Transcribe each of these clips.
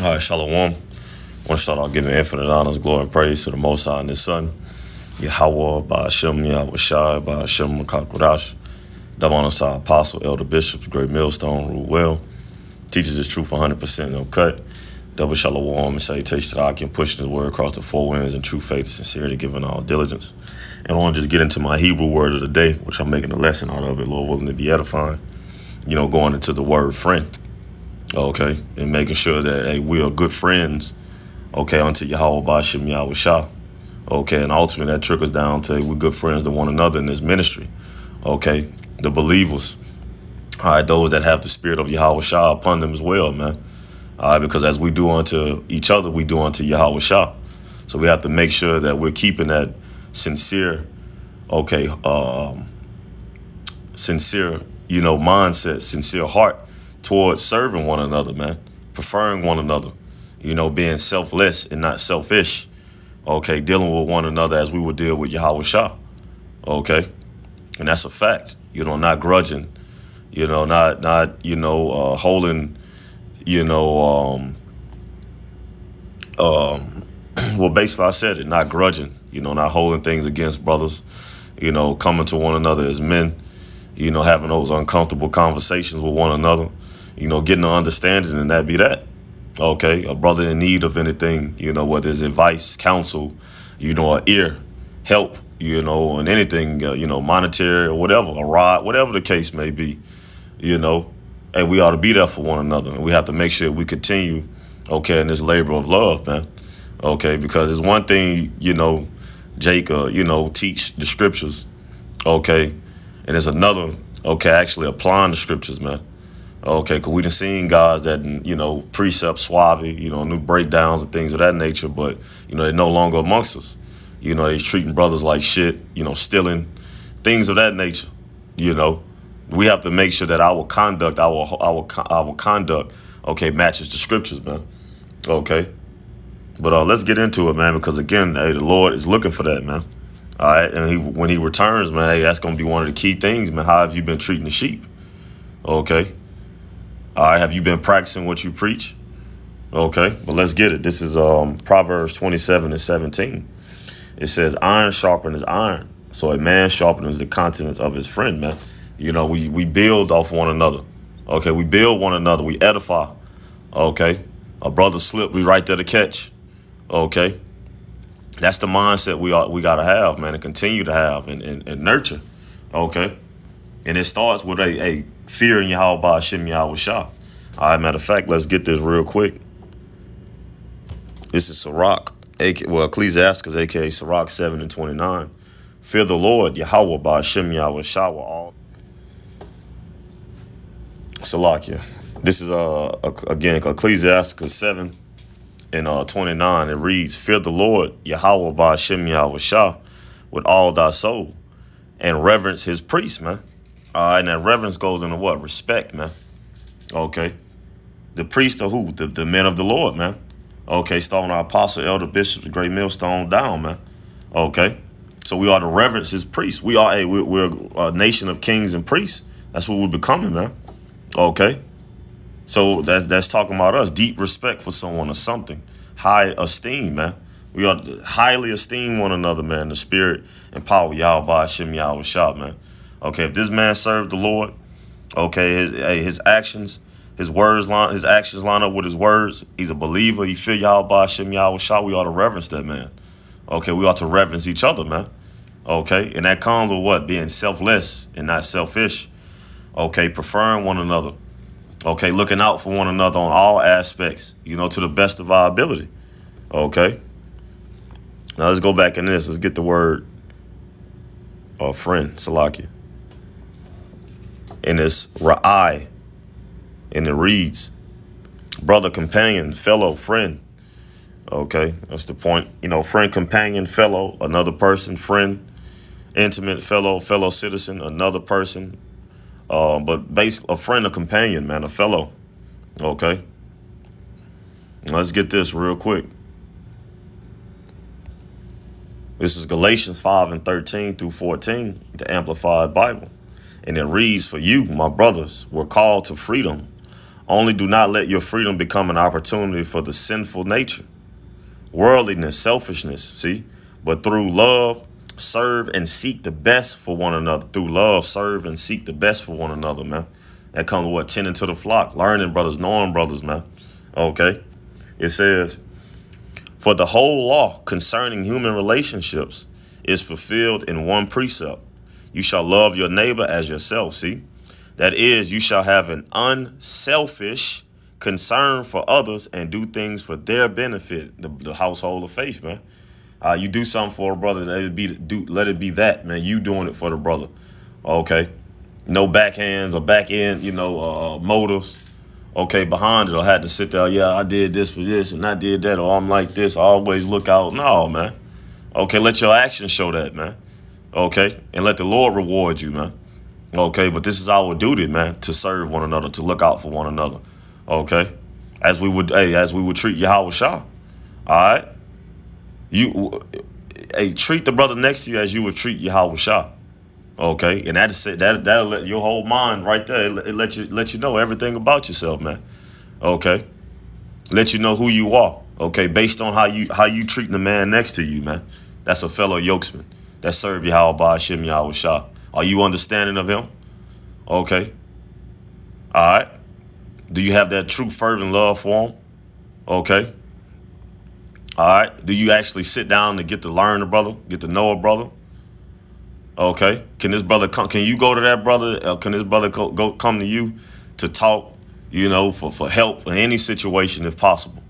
All right, Shalom. I want to start off giving infinite honors, glory, and praise to the Most High and His Son, Yahweh, Ba'ashem, Yahweh Shai, Ba'ashem, Makakwadash. Double honors to our apostle, elder bishops, great millstone, rule well, teaches his truth 100%, no cut. Double shalom and salutation to the Akim, pushing his word across the four winds in true faith and sincerity, giving all diligence. And I want to just get into my Hebrew word of the day, which I'm making a lesson out of it, Lord willing to be edifying. Going into the word friend. Okay, and making sure that, hey, we are good friends, okay, unto Yahweh Ba'ashem Yahweh Shah. Okay, and ultimately that trickles down to we're good friends to one another in this ministry. Okay, the believers, all right, those that have the spirit of Yahweh Shah upon them as well, man. All right, because as we do unto each other, we do unto Yahweh Shah. So we have to make sure that we're keeping that sincere, okay, sincere, mindset, sincere heart towards serving one another, man, preferring one another, being selfless and not selfish, okay, dealing with one another as we would deal with Yahweh Shah, okay, and that's a fact, not grudging, not holding, well, basically I said it, not grudging, not holding things against brothers, coming to one another as men, having those uncomfortable conversations with one another, getting an understanding, and that be that. Okay, a brother in need of anything, whether it's advice, counsel, an ear, help, and anything, monetary or whatever, a rod, whatever the case may be, and we ought to be there for one another. And we have to make sure we continue, okay, in this labor of love, man. Okay, because it's one thing, Jake, teach the scriptures, okay, and it's another, okay, actually applying the scriptures, man. Okay, because we done seen guys that, precept suave, new breakdowns and things of that nature, but, they're no longer amongst us. They're treating brothers like shit, stealing, things of that nature, We have to make sure that our conduct, our conduct, okay, matches the scriptures, man. Okay. But let's get into it, man, because, again, hey, the Lord is looking for that, man. All right, and when he returns, man, hey, that's going to be one of the key things, man. How have you been treating the sheep? Okay. All right, have you been practicing what you preach? Okay, but let's get it. This is Proverbs 27:17. It says, iron sharpens iron, so a man sharpens the countenance of his friend, man. We build off one another. Okay, we build one another. We edify. Okay, a brother slip, we right there to catch. Okay, that's the mindset we got to have, man, and continue to have and nurture. Okay, and it starts with a fear in Yahweh Ba'ashem Yahweh Shah. All right, matter of fact, let's get this real quick. This is Sirach, Ecclesiastes, aka Sirach 7:29. Fear the Lord, Yahweh Ba'ashem Yahweh Shah with all. Salakia. This is again Ecclesiastes 7:29. It reads, fear the Lord, Yahweh Ba'ashem Yahweh Shah with all thy soul, and reverence his priests, man. And that reverence goes into what? Respect, man. Okay. The priests are who? The men of the Lord, man. Okay, starting our apostle, elder, bishops, great millstone down, man. Okay. So we are to reverence his priests. We're a nation of kings and priests. That's what we're becoming, man. Okay. So that's talking about us. Deep respect for someone or something. High esteem, man. We ought to highly esteem one another, man. The spirit and power, Yahweh Ba'ashem Yahweh Shah, man. Okay, if this man served the Lord, okay, his actions, his actions line up with his words. He's a believer. He feel Yahweh Ba'ashem Yahweh Shah. We ought to reverence that man. Okay, we ought to reverence each other, man. Okay, and that comes with what? Being selfless and not selfish. Okay, preferring one another. Okay, looking out for one another on all aspects, to the best of our ability. Okay. Now let's go back in this. Let's get the word friend, Salakia. And it's Ra'ai. And it reads, brother, companion, fellow, friend. Okay, that's the point. Friend, companion, fellow, another person, friend, intimate, fellow citizen, another person. But basically, a friend, a companion, man, a fellow. Okay. Let's get this real quick. This is Galatians 5:13 through 14, the Amplified Bible. And it reads, for you, my brothers, were called to freedom. Only do not let your freedom become an opportunity for the sinful nature, worldliness, selfishness, see? But through love, serve and seek the best for one another. Through love, serve and seek the best for one another, man. That comes with what? Tending to the flock, learning brothers, knowing brothers, man. Okay. It says, for the whole law concerning human relationships is fulfilled in one precept. You shall love your neighbor as yourself, see? That is, you shall have an unselfish concern for others and do things for their benefit, the household of faith, man. You do something for a brother, let it be that, man. You doing it for the brother. Okay. No backhands or back end, motives. Okay, behind it, or had to sit there, yeah, I did this for this and I did that, or I'm like this, I always look out. No, man. Okay, let your actions show that, man. Okay, and let the Lord reward you, man. Okay, but this is our duty, man, to serve one another, to look out for one another. Okay, as we would treat Yahweh Shah. All right, treat the brother next to you as you would treat Yahweh Shah. Okay, and that'll let your whole mind right there. It let you know everything about yourself, man. Okay, let you know who you are. Okay, based on how you treating the man next to you, man. That's a fellow yokesman that serve Yahweh Ba'ashem Yahweh Shah. Are you understanding of him? Okay. All right. Do you have that true fervent love for him? Okay. All right. Do you actually sit down to get to learn a brother, get to know a brother? Okay. Can this brother come? Can you go to that brother? Can this brother come to you to talk? For help in any situation if possible.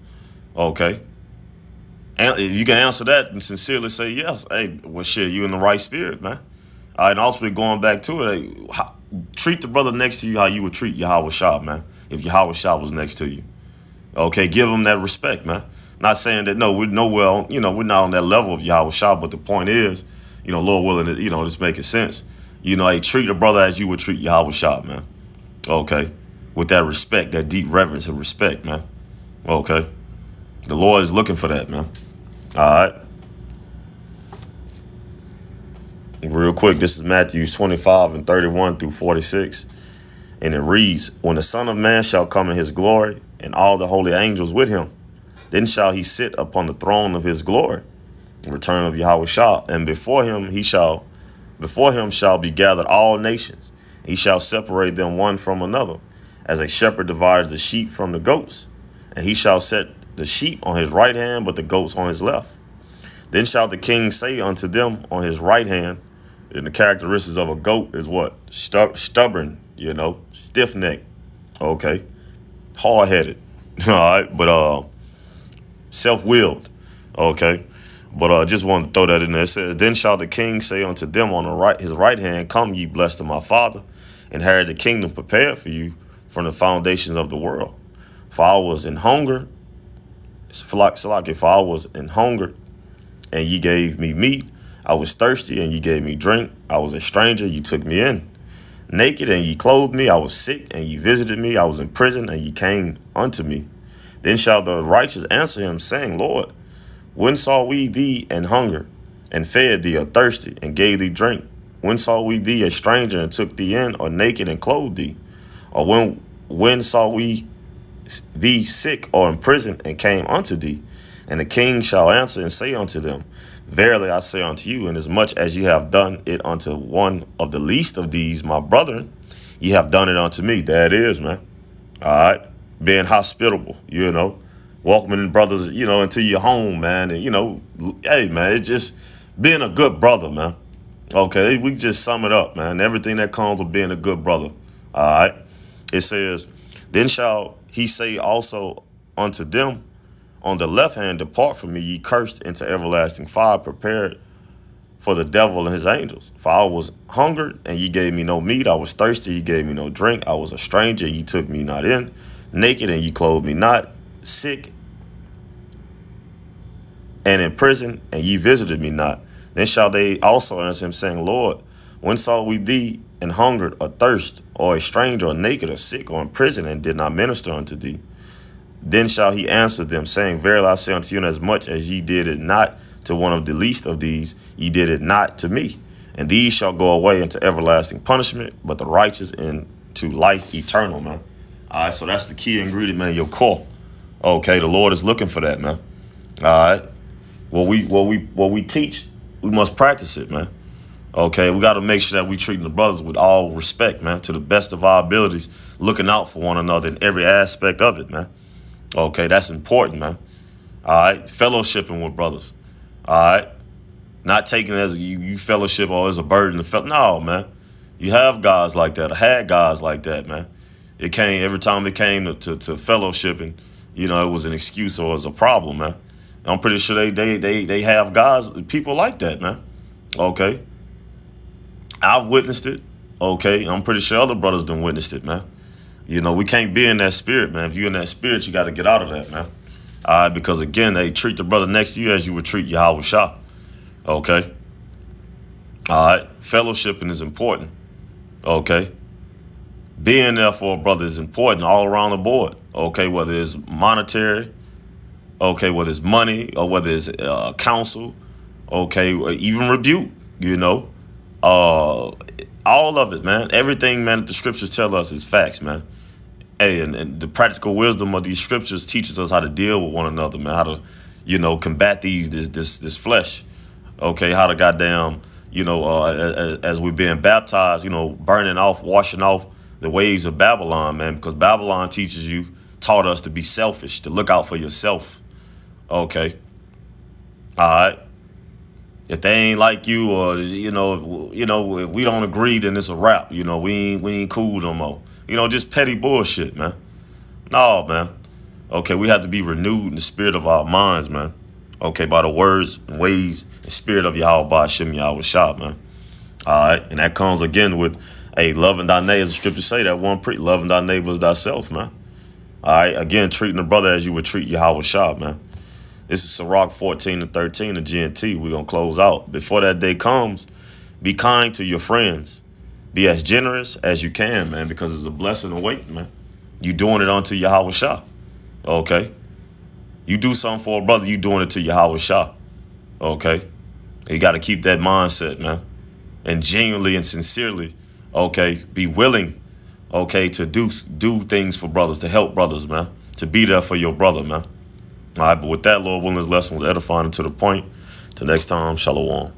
Okay. And you can answer that and sincerely say yes. Hey, well, shit, you in the right spirit, man. All right, and also going back to it, treat the brother next to you how you would treat Yahweh Shah, man, if Yahweh Shah was next to you. Okay, give him that respect, man. Not saying that, no, we're nowhere, we're not on that level of Yahweh Shah, but the point is, Lord willing, this making sense. Hey, treat a brother as you would treat Yahweh Shah, man. Okay, with that respect, that deep reverence and respect, man. Okay, the Lord is looking for that, man. All right. Real quick, this is Matthew 25 and 31 through 46. And it reads, when the Son of Man shall come in his glory and all the holy angels with him, then shall he sit upon the throne of his glory, the return of Yahweh Shah, and before him shall be gathered all nations. He shall separate them one from another, as a shepherd divides the sheep from the goats. And he shall set the sheep on his right hand, but the goats on his left. Then shall the king say unto them on his right hand, and the characteristics of a goat is what? Stubborn, stiff-necked, okay, hard-headed, all right, but self-willed, okay. But just wanted to throw that in there. It says, then shall the king say unto them on his right hand, come ye blessed of my father, inherit the kingdom prepared for you from the foundations of the world. For I was in hunger, and ye gave me meat. I was thirsty, and ye gave me drink. I was a stranger, ye took me in. Naked, and ye clothed me. I was sick, and ye visited me. I was in prison, and ye came unto me. Then shall the righteous answer him, saying, Lord, when saw we thee an hunger, and fed thee, or thirsty, and gave thee drink? When saw we thee a stranger, and took thee in, or naked, and clothed thee? Or when saw we thee sick, or in prison, and came unto thee? And the king shall answer and say unto them, verily I say unto you, inasmuch as ye have done it unto one of the least of these, my brethren, ye have done it unto me. There it is, man. All right. Being hospitable, welcoming brothers, into your home, man. And, hey, man, it's just being a good brother, man. Okay. We just sum it up, man. Everything that comes with being a good brother. All right. It says, then shall he say also unto them on the left hand, depart from me, ye cursed, into everlasting fire, prepared for the devil and his angels. For I was hungered, and ye gave me no meat. I was thirsty, ye gave me no drink. I was a stranger, ye took me not in. Naked, and ye clothed me not. Sick, and in prison, and ye visited me not. Then shall they also answer him, saying, Lord, when saw we thee an hungered, or thirst, or a stranger, or naked, or sick, or in prison, and did not minister unto thee? Then shall he answer them, saying, verily I say unto you, inasmuch as ye did it not to one of the least of these, ye did it not to me. And these shall go away into everlasting punishment, but the righteous into life eternal, man. All right, so that's the key ingredient, man. Your core. Okay, the Lord is looking for that, man. All right, what we teach, we must practice it, man. Okay, we got to make sure that we treating the brothers with all respect, man, to the best of our abilities, looking out for one another in every aspect of it, man. Okay, that's important, man. All right, fellowshipping with brothers. All right, not taking it as you fellowship or as a burden. No, man. You have guys like that. I had guys like that, man. It came every time it came to fellowshipping, it was an excuse or it was a problem, man. I'm pretty sure they have guys, people like that, man. Okay. I've witnessed it. Okay. I'm pretty sure other brothers done witnessed it, man. We can't be in that spirit, man. If you're in that spirit, you got to get out of that, man. All right, because again, they treat the brother next to you as you would treat Yahweh Shah. Okay. All right. Fellowshipping is important. Okay. Being there for a brother is important all around the board. Okay. Whether it's monetary, okay, whether it's money or whether it's counsel, okay, or even rebuke, all of it, man. Everything, man, that the scriptures tell us is facts, man. Hey, and the practical wisdom of these scriptures teaches us how to deal with one another, man. How to, combat this flesh. Okay, how to goddamn, as we're being baptized, burning off, washing off the ways of Babylon, man. Because Babylon taught us to be selfish, to look out for yourself. Okay. All right. If they ain't like you, or if we don't agree, then it's a wrap. We ain't cool no more. Just petty bullshit, man. No, man. Okay, we have to be renewed in the spirit of our minds, man. Okay, by the words, ways, and spirit of Yahweh Ba'ashem Yahweh Shah, man. All right, and that comes again with loving thy neighbor, as the scriptures say, that one loving thy neighbor as thyself, man. All right, again, treating the brother as you would treat Yahweh Shah, man. This is Sirach 14-13 of GNT. We're going to close out. Before that day comes, be kind to your friends. Be as generous as you can, man, because it's a blessing awaiting, man. You doing it unto Yahweh Shah. Okay? You do something for a brother, you doing it to Yahweh Shah. Okay? You got to keep that mindset, man. And genuinely and sincerely, okay, be willing, okay, to do things for brothers, to help brothers, man. To be there for your brother, man. All right, but with that, Lord willing, this lesson was edifying and to the point. Till next time, shalom.